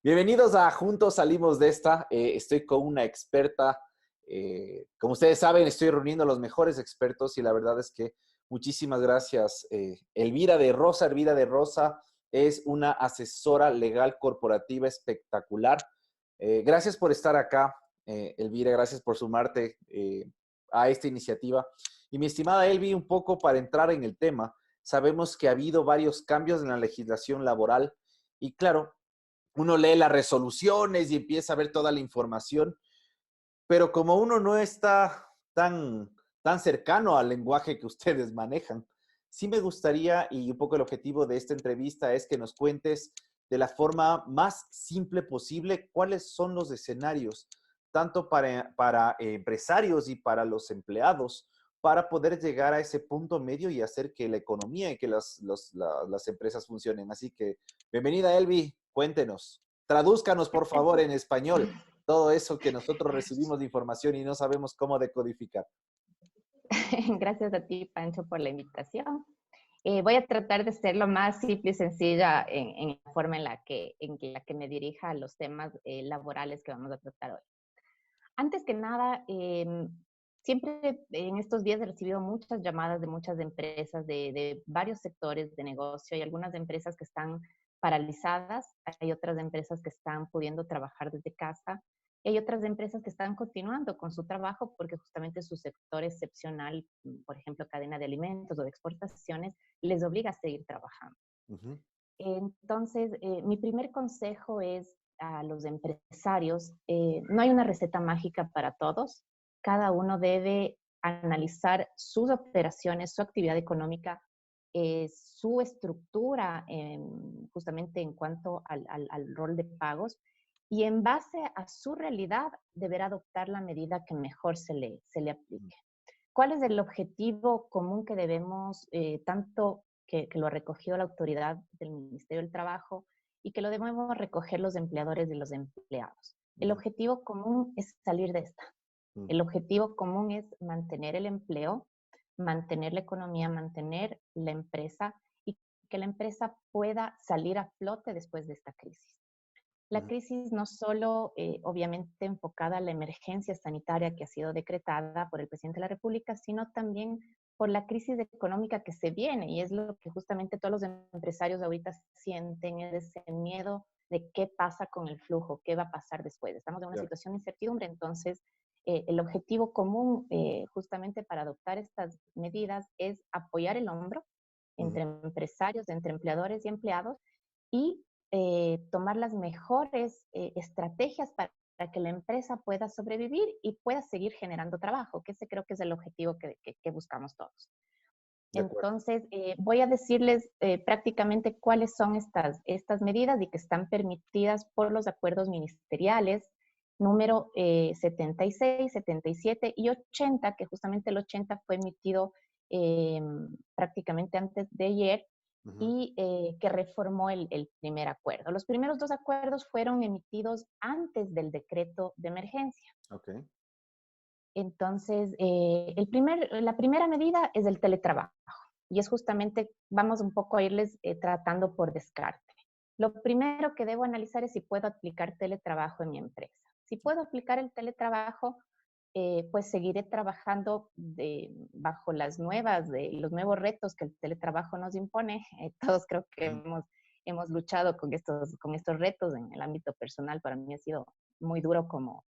Bienvenidos a Juntos Salimos de esta. Estoy con una experta. Como ustedes saben, estoy reuniendo a los mejores expertos y la verdad es que muchísimas gracias. Elvira de Rosa. Elvira de Rosa es una asesora legal corporativa espectacular. Gracias por estar acá, Elvira. Gracias por sumarte a esta iniciativa. Y mi estimada Elvi, un poco para entrar en el tema, sabemos que ha habido varios cambios en la legislación laboral y claro, uno lee las resoluciones y empieza a ver toda la información, pero como uno no está tan cercano al lenguaje que ustedes manejan, sí me gustaría, y un poco el objetivo de esta entrevista es que nos cuentes de la forma más simple posible cuáles son los escenarios, tanto para empresarios y para los empleados, para poder llegar a ese punto medio y hacer que la economía y que las empresas funcionen. Así que, bienvenida, Elvi, cuéntenos. Tradúzcanos, por favor, en español todo eso que nosotros recibimos de información y no sabemos cómo decodificar. Gracias a ti, Pancho, por la invitación. Voy a tratar de ser lo más simple y sencilla en la forma en la que me dirija a los temas laborales que vamos a tratar hoy. Antes que nada, siempre en estos días he recibido muchas llamadas de muchas empresas de varios sectores de negocio. Hay algunas empresas que están paralizadas, hay otras empresas que están pudiendo trabajar desde casa. Y hay otras empresas que están continuando con su trabajo porque justamente su sector excepcional, por ejemplo, cadena de alimentos o de exportaciones, les obliga a seguir trabajando. Ujú. Entonces, mi primer consejo es a los empresarios, no hay una receta mágica para todos. Cada uno debe analizar sus operaciones, su actividad económica, su estructura, justamente en cuanto al rol de pagos, y en base a su realidad deberá adoptar la medida que mejor se le aplique. ¿Cuál es el objetivo común que debemos, tanto que lo ha recogido la autoridad del Ministerio del Trabajo y que lo debemos recoger los empleadores y los empleados? El objetivo común es salir de esta. El objetivo común es mantener el empleo, mantener la economía, mantener la empresa y que la empresa pueda salir a flote después de esta crisis. La crisis no solo, obviamente, enfocada a la emergencia sanitaria que ha sido decretada por el presidente de la República, sino también por la crisis económica que se viene, y es lo que justamente todos los empresarios ahorita sienten, es ese miedo de qué pasa con el flujo, qué va a pasar después. Estamos en una situación de incertidumbre, entonces el objetivo común justamente para adoptar estas medidas es apoyar el hombro entre empresarios, entre empleadores y empleados, y tomar las mejores estrategias para que la empresa pueda sobrevivir y pueda seguir generando trabajo, que ese creo que es el objetivo que buscamos todos. Entonces, voy a decirles prácticamente cuáles son estas medidas y que están permitidas por los acuerdos ministeriales número 76, 77 y 80, que justamente el 80 fue emitido prácticamente antes de ayer, y que reformó el primer acuerdo. Los primeros dos acuerdos fueron emitidos antes del decreto de emergencia. Okay. Entonces, la primera medida es el teletrabajo. Y es justamente, vamos un poco a irles tratando por descarte. Lo primero que debo analizar es si puedo aplicar teletrabajo en mi empresa. Si puedo aplicar el teletrabajo, pues seguiré trabajando bajo los nuevos retos que el teletrabajo nos impone. Todos creo que hemos luchado con estos retos en el ámbito personal. Para mí ha sido muy duro como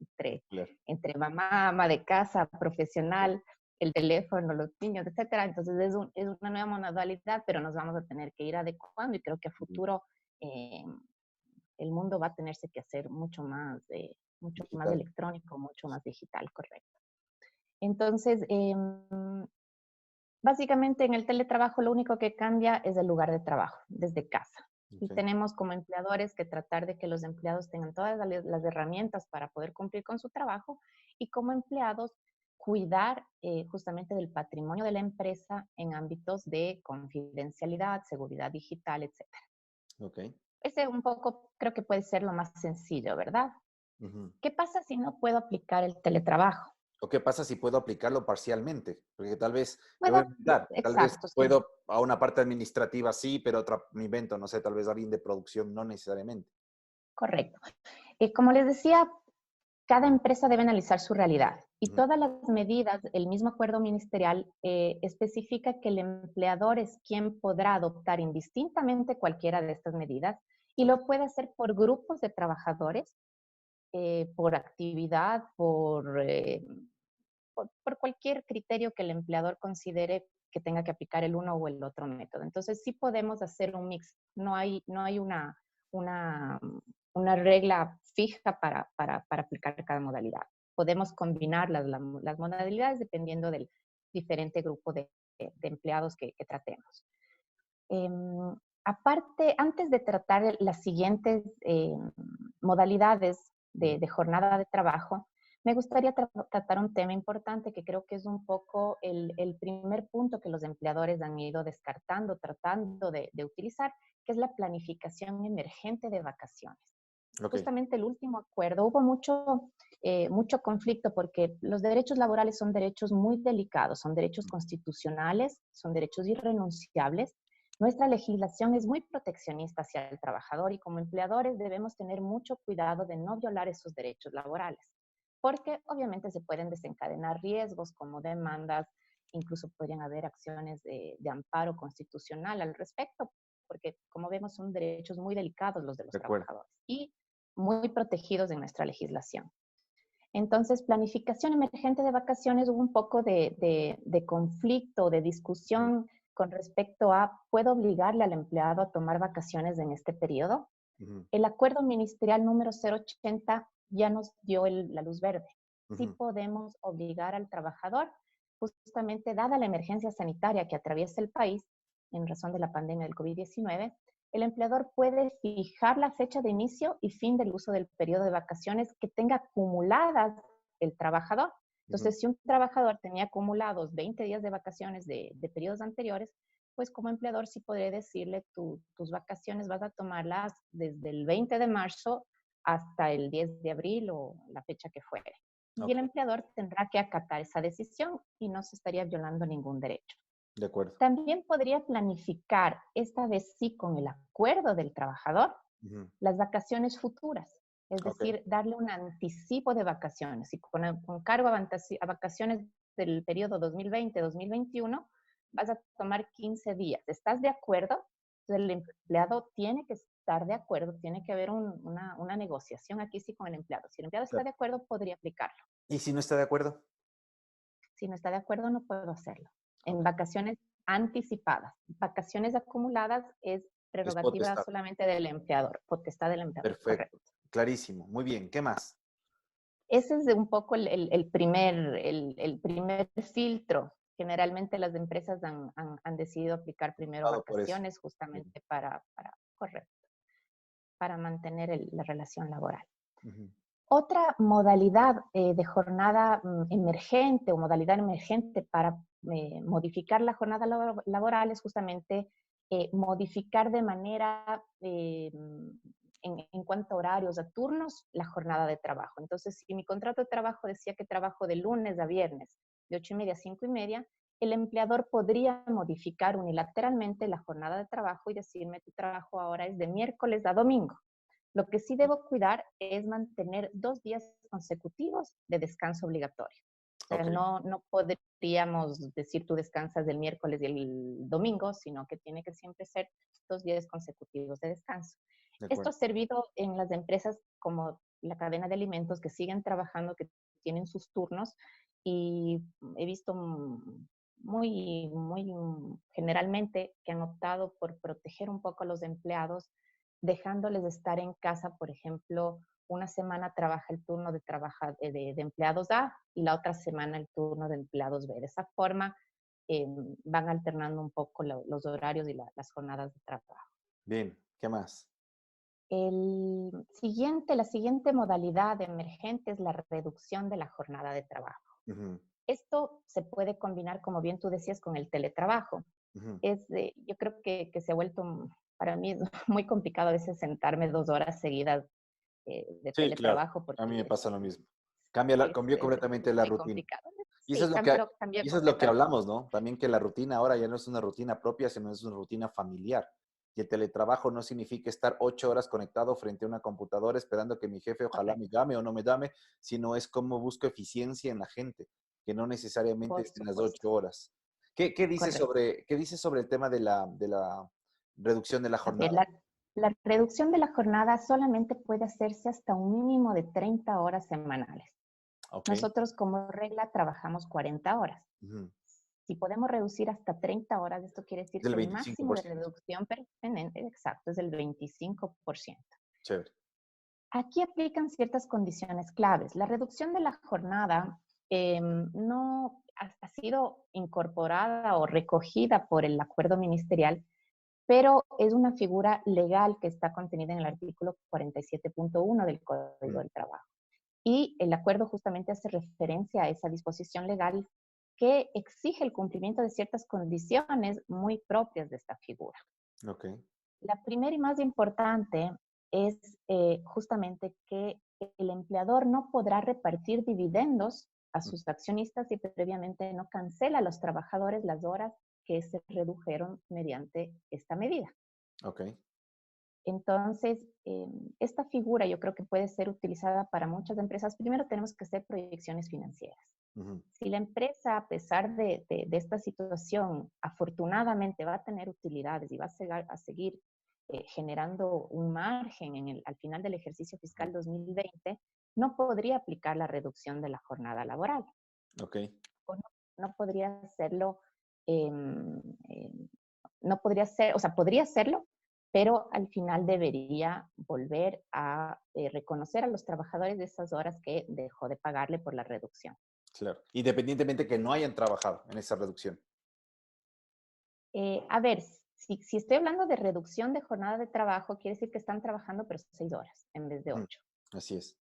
entre mamá, ama de casa, profesional, el teléfono, los niños, etcétera. Entonces es una nueva modalidad, pero nos vamos a tener que ir adecuando y creo que a futuro el mundo va a tenerse que hacer mucho más electrónico, mucho más digital, correcto. Entonces, básicamente en el teletrabajo lo único que cambia es el lugar de trabajo, desde casa. Y tenemos como empleadores que tratar de que los empleados tengan todas las herramientas para poder cumplir con su trabajo y como empleados cuidar justamente del patrimonio de la empresa en ámbitos de confidencialidad, seguridad digital, etc. Ese un poco creo que puede ser lo más sencillo, ¿verdad? ¿Qué pasa si no puedo aplicar el teletrabajo? ¿O qué pasa si puedo aplicarlo parcialmente? Porque tal vez, me voy a Puede, inventar, tal vez exacto, sí, puedo a una parte administrativa sí, pero otra me invento, no sé, tal vez alguien de producción no necesariamente. correcto. Como les decía, cada empresa debe analizar su realidad y Ujú. todas las medidas, el mismo acuerdo ministerial especifica que el empleador es quien podrá adoptar indistintamente cualquiera de estas medidas y Ok, lo puede hacer por grupos de trabajadores, por actividad, por cualquier criterio que el empleador considere que tenga que aplicar el uno o el otro método. Entonces, sí podemos hacer un mix. No hay una, una regla fija para aplicar cada modalidad. Podemos combinar las modalidades dependiendo del diferente grupo de empleados que tratemos. Aparte, antes de tratar las siguientes modalidades ujú, de jornada de trabajo, me gustaría tratar un tema importante que creo que es un poco el primer punto que los empleadores han ido descartando, tratando de utilizar, que es la planificación emergente de vacaciones. ok, Justamente el último acuerdo, hubo mucho conflicto porque los derechos laborales son derechos muy delicados, son derechos constitucionales, son derechos irrenunciables. Nuestra legislación es muy proteccionista hacia el trabajador y como empleadores debemos tener mucho cuidado de no violar esos derechos laborales, porque obviamente se pueden desencadenar riesgos como demandas, incluso podrían haber acciones de amparo constitucional al respecto, porque como vemos son derechos muy delicados los de los de acuerdo. trabajadores y muy protegidos en nuestra legislación. Entonces, planificación emergente de vacaciones, hubo un poco de conflicto, de Ujú, discusión con respecto a, ¿puedo obligarle al empleado a tomar vacaciones en este periodo? ujú, El acuerdo ministerial número 080 ya nos dio la luz verde. Sí ujú, podemos obligar al trabajador, justamente dada la emergencia sanitaria que atraviesa el país en razón de la pandemia del COVID-19, el empleador puede fijar la fecha de inicio y fin del uso del periodo de vacaciones que tenga acumuladas el trabajador. ujú. Entonces, si un trabajador tenía acumulados 20 días de vacaciones de periodos anteriores, pues como empleador sí podré decirle, tus vacaciones vas a tomarlas desde el 20 de marzo hasta el 10 de abril o la fecha que fuere. Y Ok, el empleador tendrá que acatar esa decisión y no se estaría violando ningún derecho. de acuerdo. También podría planificar, esta vez sí con el acuerdo del trabajador, Ujú, las vacaciones futuras, es ok, decir, darle un anticipo de vacaciones. Y con cargo a vacaciones del periodo 2020-2021, vas a tomar 15 días. ¿Estás de acuerdo? Entonces, el empleado tiene que estar de acuerdo, tiene que haber una negociación aquí sí con el empleado. Si el empleado está claro. de acuerdo, podría aplicarlo. ¿Y si no está de acuerdo? Si no está de acuerdo, no puedo hacerlo. En Ok, vacaciones anticipadas. Vacaciones acumuladas es es prerrogativa potestad. solamente del empleador, potestad del empleador, correcto. Perfecto, clarísimo. Muy bien, ¿qué más? Ese es de un poco el primer filtro. Generalmente las empresas han decidido aplicar primero Dado por eso. vacaciones Bien. justamente correcto, para mantener la relación laboral. Ujú, Otra modalidad de jornada emergente o modalidad emergente para modificar la jornada laboral es justamente modificar de manera, en cuanto a horarios, a turnos, la jornada de trabajo. Entonces, si mi contrato de trabajo decía que trabajo de lunes a viernes, de 8:30 a 5:30, el empleador podría modificar unilateralmente la jornada de trabajo y decirme, tu trabajo ahora es de miércoles a domingo. Lo que sí bien, debo cuidar es mantener 2 días consecutivos de descanso obligatorio. O sea, ok, no podríamos decir tú descansas el miércoles y el domingo, sino que tiene que siempre ser 2 días consecutivos de descanso. de Esto acuerdo. ha servido en las empresas como la cadena de alimentos que siguen trabajando, que tienen sus turnos y he visto muy generalmente que han optado por proteger un poco a los empleados dejándoles de estar en casa, por ejemplo, una semana trabaja el turno de empleados A y la otra semana el turno de empleados B. De esa forma eh, van alternando un poco los horarios y las jornadas de trabajo. Bien, ¿qué más? La siguiente modalidad emergente es la reducción de la jornada de trabajo. Ujú, Esto se puede combinar, como bien tú decías, con el teletrabajo. ujú. Yo creo que se ha vuelto, para mí es muy complicado a veces sentarme 2 horas seguidas de Sí, claro, teletrabajo a mí me porque pasa lo mismo. Cambió completamente es la muy rutina. complicado. Y eso Sí, es lo que, cambió y eso es lo que completamente. hablamos, ¿no? También que la rutina ahora ya no es una rutina propia, sino es una rutina familiar. Y el teletrabajo no significa estar 8 horas conectado frente a una computadora esperando que mi jefe ojalá me Correcto, llame o no me llame, sino es cómo busco eficiencia en la gente, que no necesariamente por estén las supuesto. 8 horas. ¿Qué dice Correcto. sobre el tema de la reducción de la A ver, jornada? la reducción de la jornada solamente puede hacerse hasta un mínimo de 30 horas semanales. Ok. Nosotros como regla trabajamos 40 horas. Ujú. Si podemos reducir hasta 30 horas, esto quiere decir Del que el máximo de 25%. reducción permanente, exacto, es del 25%. Chévere. Aquí aplican ciertas condiciones claves. La reducción de la jornada no ha sido incorporada o recogida por el acuerdo ministerial, pero es una figura legal que está contenida en el artículo 47.1 del Código Mm. del Trabajo. Y el acuerdo justamente hace referencia a esa disposición legal que exige el cumplimiento de ciertas condiciones muy propias de esta figura. Ok. La primera y más importante es justamente que el empleador no podrá repartir dividendos a Mm. sus accionistas si previamente no cancela a los trabajadores las horas que se redujeron mediante esta medida. Ok. Entonces, esta figura yo creo que puede ser utilizada para muchas empresas. Primero tenemos que hacer proyecciones financieras. Ujú. Si la empresa, a pesar de esta situación, afortunadamente va a tener utilidades y va a seguir generando un margen al final del ejercicio Ujú. fiscal 2020, no podría aplicar la reducción de la jornada laboral. Ok. O no podría hacerlo, em, em, no podría ser, o sea, podría hacerlo, pero al final debería volver a reconocer a los trabajadores de esas horas que dejó de pagarle por la reducción. Claro. Independientemente que no hayan trabajado en esa reducción. A ver, si estoy hablando de reducción de jornada de trabajo, quiere decir que están trabajando pero 6 horas en vez de Ujú. 8. Así es.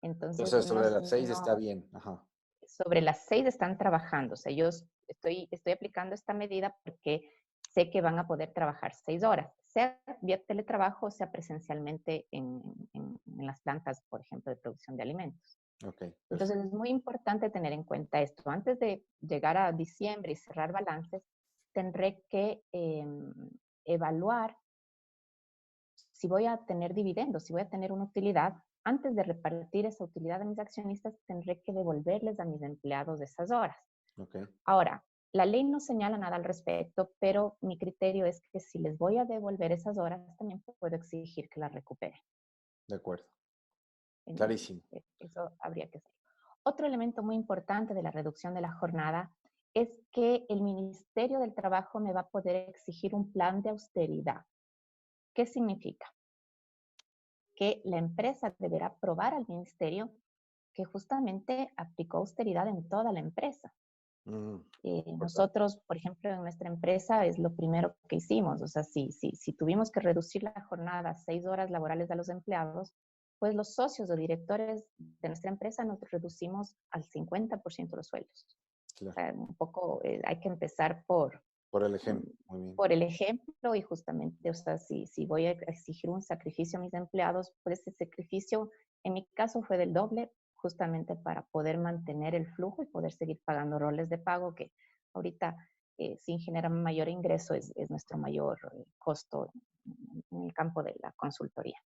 Entonces, Entonces, sobre las 6 está bien. Ajá. sobre las 6 están trabajando. O sea, yo estoy aplicando esta medida porque sé que van a poder trabajar 6 horas, sea vía teletrabajo o sea presencialmente en las plantas, por ejemplo, de producción de alimentos. Ok, Entonces, perfecto. es muy importante tener en cuenta esto. Antes de llegar a diciembre y cerrar balances, tendré que evaluar si voy a tener dividendos, si voy a tener una utilidad. Antes de repartir esa utilidad a mis accionistas, tendré que devolverles a mis empleados esas horas. Ok, Ahora, la ley no señala nada al respecto, pero mi criterio es que si les voy a devolver esas horas, también puedo exigir que las recuperen. de acuerdo. Clarísimo. Eso habría que hacer. Otro elemento muy importante de la reducción de la jornada es que el Ministerio del Trabajo me va a poder exigir un plan de austeridad. ¿Qué significa? Que la empresa deberá probar al ministerio que justamente aplicó austeridad en toda la empresa. Importante. Nosotros, por ejemplo, en nuestra empresa es lo primero que hicimos. O sea, si tuvimos que reducir la jornada a 6 horas laborales a los empleados, pues los socios o directores de nuestra empresa nos reducimos al 50% los sueldos. O Claro. sea, un poco hay que empezar por, Por el ejemplo. Muy bien. por el ejemplo y justamente, o sea, si voy a exigir un sacrificio a mis empleados, pues ese sacrificio en mi caso fue del doble, justamente para poder mantener el flujo y poder seguir pagando roles de pago que ahorita sin generar mayor ingreso es nuestro mayor costo en el campo de la consultoría.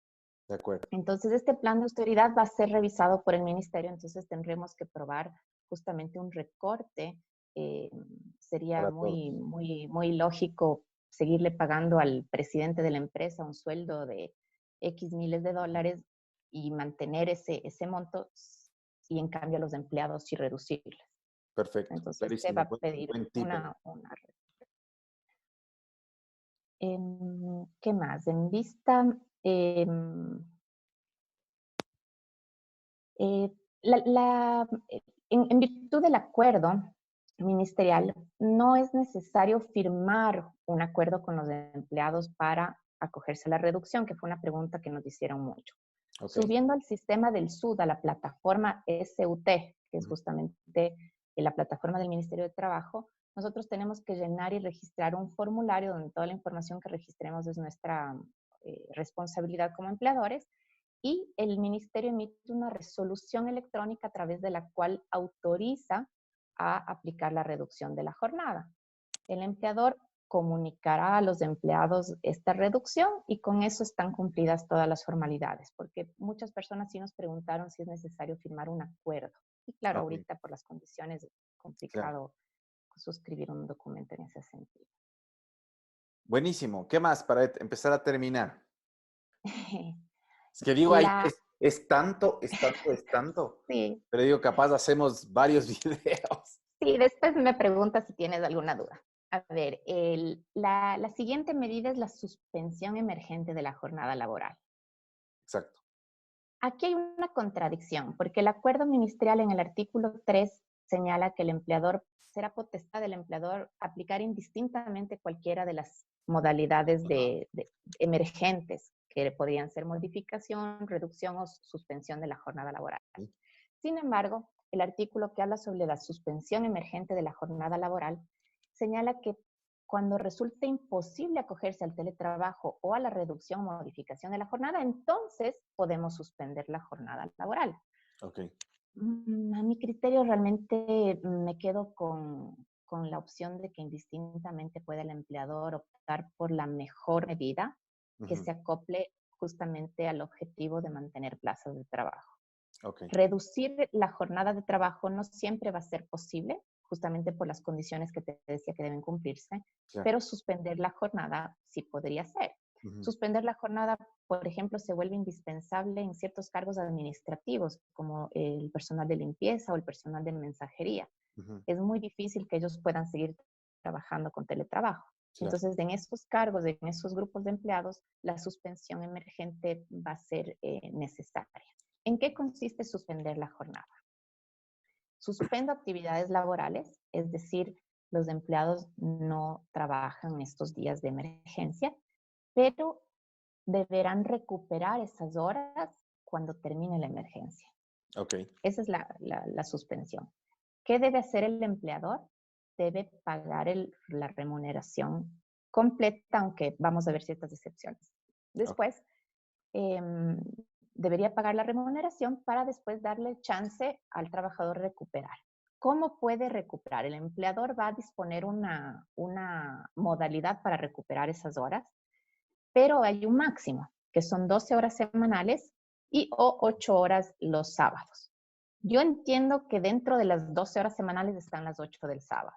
De acuerdo. Entonces, este plan de austeridad va a ser revisado por el ministerio, entonces tendremos que probar justamente un recorte. Eh, Sería Para todos. muy lógico seguirle pagando al presidente de la empresa un sueldo de X miles de dólares y mantener ese monto y en cambio a los empleados y reducirles. Perfecto. Entonces, se va Clarísimo. a pedir Buen tip ahí. ¿qué más? En vista, em, Eh, la- la- en virtud del acuerdo ministerial, no es necesario firmar un acuerdo con los empleados para acogerse a la reducción, que fue una pregunta que nos hicieron mucho. Ok. Subiendo al sistema del SUD, a la plataforma SUT, que es Ujú. justamente la plataforma del Ministerio de Trabajo, nosotros tenemos que llenar y registrar un formulario donde toda la información que registremos es nuestra responsabilidad como empleadores y el ministerio emite una resolución electrónica a través de la cual autoriza a aplicar la reducción de la jornada. El empleador comunicará a los empleados esta reducción y con eso están cumplidas todas las formalidades, porque muchas personas sí nos preguntaron si es necesario firmar un acuerdo. Y claro, Ok, ahorita por las condiciones es claro. complicado suscribir un documento en ese sentido. Buenísimo. ¿Qué más para empezar a terminar? Es que digo, La, es tanto, es tanto, es tanto. sí, Pero digo, capaz hacemos varios videos. sí, después me preguntas si tienes alguna duda. A ver, la siguiente medida es la suspensión emergente de la jornada laboral. Exacto. Aquí hay una contradicción, porque el acuerdo ministerial en el artículo 3 señala que el empleador será potestad del empleador aplicar indistintamente cualquiera de las modalidades de emergentes, que podrían ser modificación, reducción o suspensión de la jornada laboral. Sin embargo, el artículo que habla sobre la suspensión emergente de la jornada laboral señala que cuando resulte imposible acogerse al teletrabajo o a la reducción o modificación de la jornada, entonces podemos suspender la jornada laboral. Ok, A mi criterio realmente me quedo con la opción de que indistintamente pueda el empleador optar por la mejor medida que ujú, se acople justamente al objetivo de mantener plazas de trabajo. ok, Reducir la jornada de trabajo no siempre va a ser posible, justamente por las condiciones que te decía que deben cumplirse, claro. pero suspender la jornada sí podría ser. Ujú, Suspender la jornada, por ejemplo, se vuelve indispensable en ciertos cargos administrativos, como el personal de limpieza o el personal de mensajería. ujú, Es muy difícil que ellos puedan seguir trabajando con teletrabajo. claro. Entonces, en esos cargos, en esos grupos de empleados, la suspensión emergente va a ser necesaria. ¿En qué consiste suspender la jornada? Suspendo actividades laborales, es decir, los empleados no trabajan estos días de emergencia, pero deberán recuperar esas horas cuando termine la emergencia. Ok, Esa es la suspensión. ¿Qué debe hacer el empleador? Debe pagar la remuneración completa, aunque vamos a ver ciertas excepciones. ok, Después, em, debería pagar la remuneración para después darle chance al trabajador recuperar. ¿Cómo puede recuperar? El empleador va a disponer una modalidad para recuperar esas horas, pero hay un máximo, que son 12 horas semanales y o 8 horas los sábados. Yo entiendo que dentro de las 12 horas semanales están las 8 del sábado.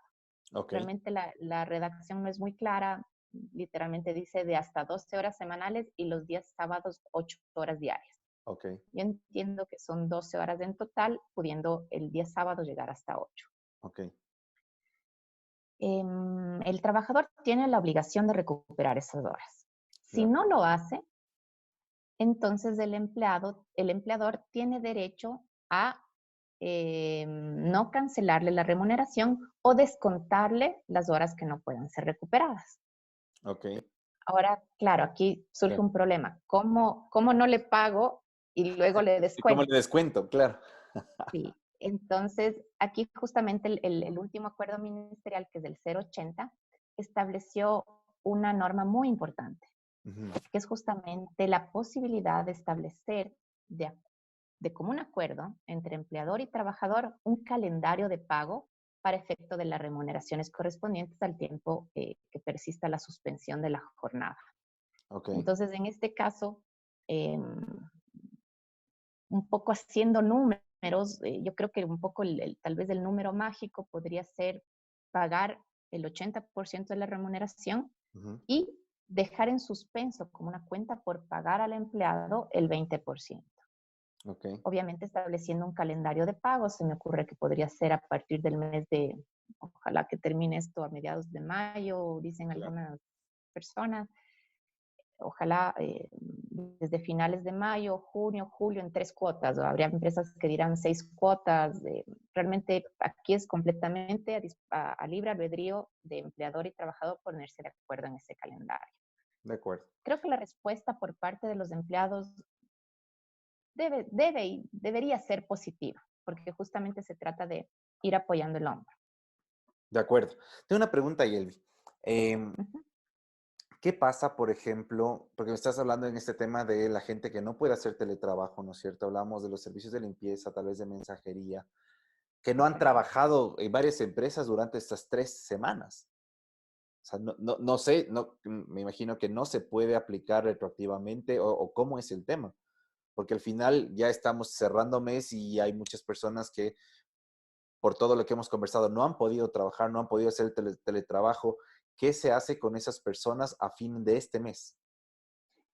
ok, Realmente la redacción no es muy clara, literalmente dice de hasta 12 horas semanales y los días sábados 8 horas diarias. ok, Yo entiendo que son 12 horas en total, pudiendo el día sábado llegar hasta 8. ok, El trabajador tiene la obligación de recuperar esas horas. de Si no acuerdo. lo hace, entonces el empleador tiene derecho a no cancelarle la remuneración o descontarle las horas que no puedan ser recuperadas. Ok, Ahora, claro, aquí surge claro. un problema. ¿Cómo no le pago y luego le ¿Y cómo descuento? le descuento? Claro. Sí, entonces aquí justamente el último acuerdo ministerial, que es del 080, estableció una norma muy importante, Ujú, que es justamente la posibilidad de establecer de común acuerdo entre empleador y trabajador un calendario de pago para efecto de las remuneraciones correspondientes al tiempo que persista la suspensión de la jornada. ok, Entonces, en este caso, eh, un poco haciendo números, yo creo que un poco tal vez el número mágico podría ser pagar el 80% de la remuneración ujú, y dejar en suspenso como una cuenta por pagar al empleado el 20%. ok, Obviamente estableciendo un calendario de pagos, se me ocurre que podría ser a partir del mes de, ojalá que termine esto a mediados de mayo, dicen claro. algunas personas, ojalá desde finales de mayo, junio, julio, en 3 cuotas, o habría empresas que dirán 6 cuotas. Realmente aquí es completamente a libre albedrío de empleador y trabajador ponerse de acuerdo en ese calendario. De acuerdo. Creo que la respuesta por parte de los empleados y debería ser positiva, porque justamente se trata de ir apoyando el hombro. De acuerdo. Tengo una pregunta, Yelvi. Em, Ujú. ¿Qué pasa, por ejemplo? Porque me estás hablando en este tema de la gente que no puede hacer teletrabajo, ¿no es cierto? Hablamos de los servicios de limpieza, tal vez de mensajería, que no han Correcto. trabajado en varias empresas durante estas 3 semanas. O sea, no sé, me imagino que no se puede aplicar retroactivamente o cómo es el tema. Porque al final ya estamos cerrando mes y hay muchas personas que por todo lo que hemos conversado no han podido trabajar, no han podido hacer el teletrabajo. ¿Qué se hace con esas personas a fin de este mes?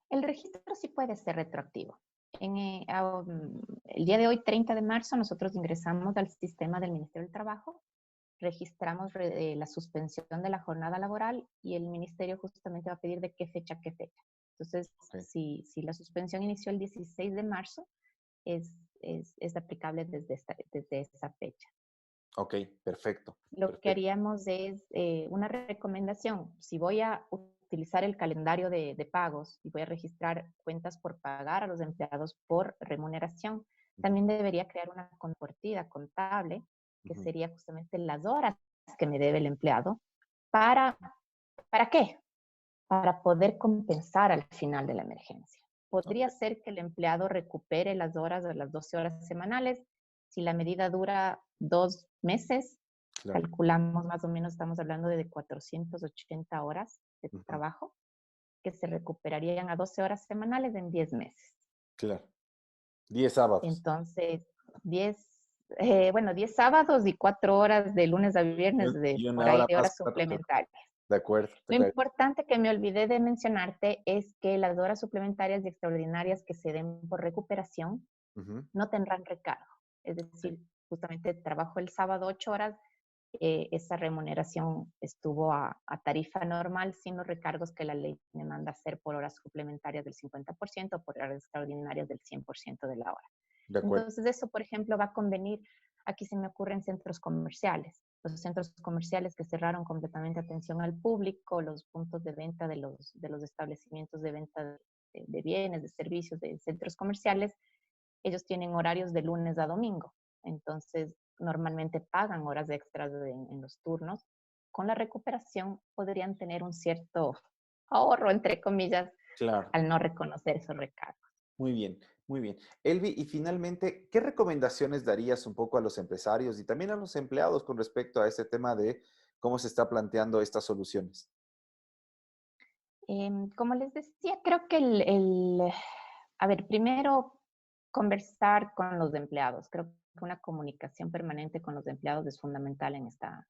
El registro sí puede ser retroactivo. El día de hoy, 30 de marzo, nosotros ingresamos al sistema del Ministerio del Trabajo, registramos la suspensión de la jornada laboral y el ministerio justamente va a pedir de qué fecha a qué fecha. Entonces, Ok, si la suspensión inició el 16 de marzo, es aplicable desde esa fecha. ok, perfecto, Lo que perfecto. haríamos es una recomendación. Si voy a utilizar el calendario de pagos y voy a registrar cuentas por pagar a los empleados por remuneración, Ujú, también debería crear una contrapartida contable, que ujú, sería justamente las horas que me debe el empleado. ¿Para, ¿Para qué? Para poder compensar al final de la emergencia. ok, Podría ser que el empleado recupere las horas de las 12 horas semanales. Si la medida dura 2 meses, claro. calculamos más o menos, estamos hablando de 480 horas de Ujú, trabajo que se recuperarían a 12 horas semanales en 10 meses. claro. 10 sábados. Entonces, 10, 10 sábados y 4 horas de lunes a viernes de Y por una ahí hora de más horas para tu turno. suplementarias. De acuerdo, de Lo acuerdo. importante que me olvidé de mencionarte es que las horas suplementarias y extraordinarias que se den por recuperación Ujú, no tendrán recargo. Es ok, decir, justamente trabajo el sábado 8 horas, esa remuneración estuvo a tarifa normal sin los recargos que la ley me manda hacer por horas suplementarias del 50% o por horas extraordinarias del 100% de la hora. de acuerdo. Entonces, eso, por ejemplo, va a convenir, aquí se me ocurren centros comerciales, los centros comerciales que cerraron completamente atención al público, los puntos de venta de los establecimientos de venta de bienes, de servicios, de centros comerciales, ellos tienen horarios de lunes a domingo. Entonces, normalmente pagan horas extras en los turnos. Con la recuperación podrían tener un cierto ahorro, entre comillas, Claro. al no reconocer esos recargos. Muy bien, muy bien. Elvi, y finalmente, ¿qué recomendaciones darías un poco a los empresarios y también a los empleados con respecto a este tema de cómo se está planteando estas soluciones? Como les decía, creo que a ver, primero conversar con los empleados. Creo que una comunicación permanente con los empleados es fundamental en esta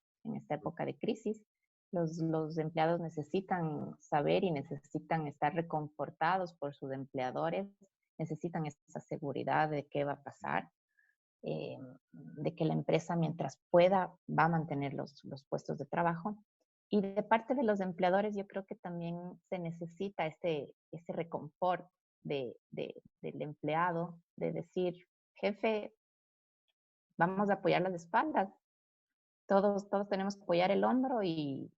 época de crisis. Los empleados necesitan saber y necesitan estar reconfortados por sus empleadores, necesitan esa seguridad de qué va a pasar, de que la empresa mientras pueda va a mantener los puestos de trabajo. Y de parte de los empleadores, yo creo que también se necesita ese reconfort del empleado, de decir, jefe, vamos a apoyar las espaldas, todos tenemos que apoyar el hombro y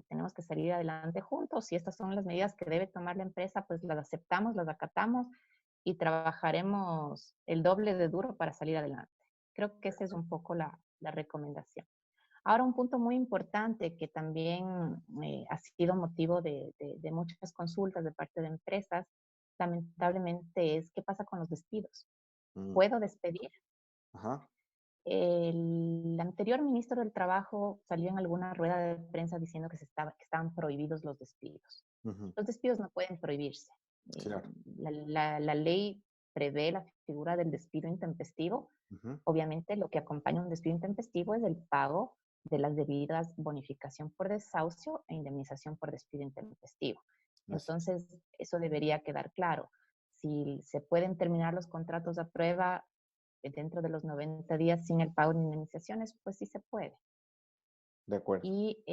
tenemos que salir adelante juntos. Y estas son las medidas que debe tomar la empresa, pues las aceptamos, las acatamos y trabajaremos el doble de duro para salir adelante. Creo que esa es un poco la recomendación. Ahora, un punto muy importante que también ha sido motivo de muchas consultas de parte de empresas, lamentablemente, es qué pasa con los despidos. Mm, ¿Puedo despedir? ajá, El anterior ministro del Trabajo salió en alguna rueda de prensa diciendo que estaban prohibidos los despidos. ujú, Los despidos no pueden prohibirse. Eh, claro, la ley prevé la figura del despido intempestivo. ujú, Obviamente, lo que acompaña un despido intempestivo es el pago de las debidas bonificación por desahucio e indemnización por despido intempestivo. así es, Entonces, eso debería quedar claro. Si se pueden terminar los contratos a prueba dentro de los 90 días sin el pago de indemnizaciones, pues sí se puede. de acuerdo. Y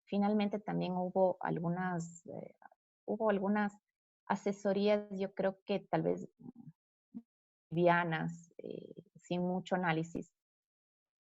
finalmente también hubo algunas asesorías, yo creo que tal vez livianas, sin mucho análisis,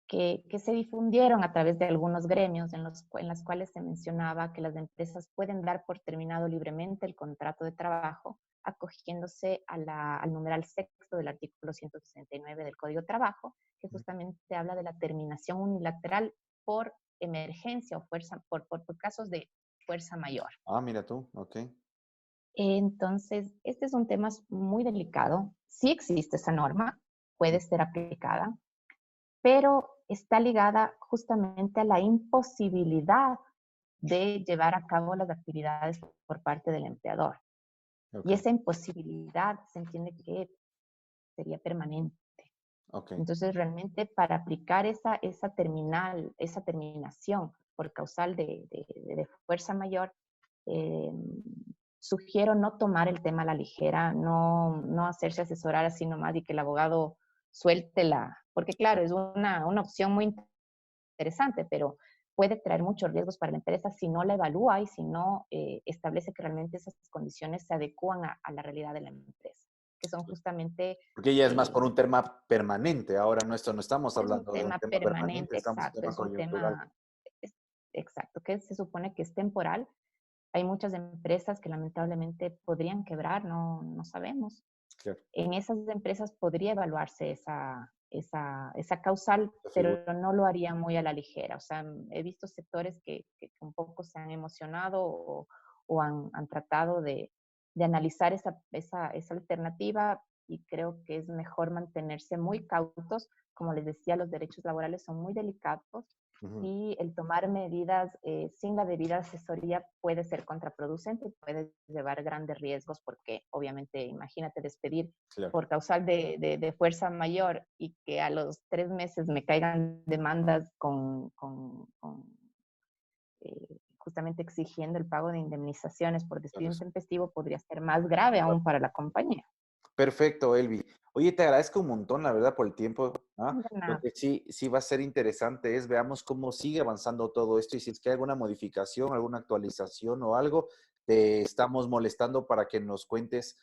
que se difundieron a través de algunos gremios en las cuales se mencionaba que las empresas pueden dar por terminado libremente el contrato de trabajo acogiéndose al numeral sexto del artículo 169 del Código de Trabajo, que Ujú, justamente habla de la terminación unilateral por emergencia o fuerza, por casos de fuerza mayor. Ah, mira tú, ok. Entonces, este es un tema muy delicado. Sí existe esa norma, puede ser aplicada, pero está ligada justamente a la imposibilidad de llevar a cabo las actividades por parte del empleador. Ok, Y esa imposibilidad se entiende que sería permanente. ok, Entonces, realmente para aplicar esa terminación por causal de fuerza mayor, eh, sugiero no tomar el tema a la ligera, no hacerse asesorar así nomás y que el abogado suelte porque claro, es una opción muy interesante, pero puede traer muchos riesgos para la empresa si no la evalúa y si no establece que realmente esas condiciones se adecúan a la realidad de la empresa, que son justamente porque ya es más por eh, un tema permanente. Ahora no estamos es un hablando de un tema tema permanente, permanente, estamos en un exacto, tema es un coyuntural. tema, exacto, que se supone que es temporal. Hay muchas empresas que lamentablemente podrían quebrar, no sabemos. Claro, En esas empresas podría evaluarse esa causal, esa figura. pero no lo haría muy a la ligera. O sea, he visto sectores que un poco se han emocionado o han tratado de analizar esa alternativa y creo que es mejor mantenerse muy cautos. Como les decía, los derechos laborales son muy delicados Ujú, y el tomar medidas sin la debida asesoría puede ser contraproducente y puede llevar grandes riesgos porque obviamente imagínate despedir claro. por causal de fuerza mayor y que a los 3 meses me caigan demandas justamente exigiendo el pago de indemnizaciones por despido Entonces, intempestivo podría ser más grave aún para la compañía. perfecto, Elvi. Oye, te agradezco un montón, la verdad, por el tiempo. ¿Ah? De Lo nada. que sí va a ser interesante es veamos cómo sigue avanzando todo esto y si es que hay alguna modificación, alguna actualización o algo, te estamos molestando para que nos cuentes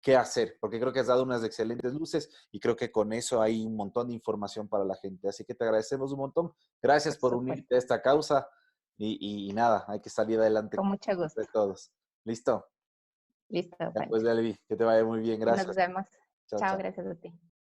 qué hacer, porque creo que has dado unas excelentes luces y creo que con eso hay un montón de información para la gente. Así que te agradecemos un montón. Gracias Por por supuesto. unirte a esta causa y nada, hay que salir adelante Con mucho gusto. entre todos. ¿Listo? Listo, Ya pues, Pancho. Elvi, que te vaya muy bien. Nos Gracias. vemos. Chao, Chao, chao. gracias a ti.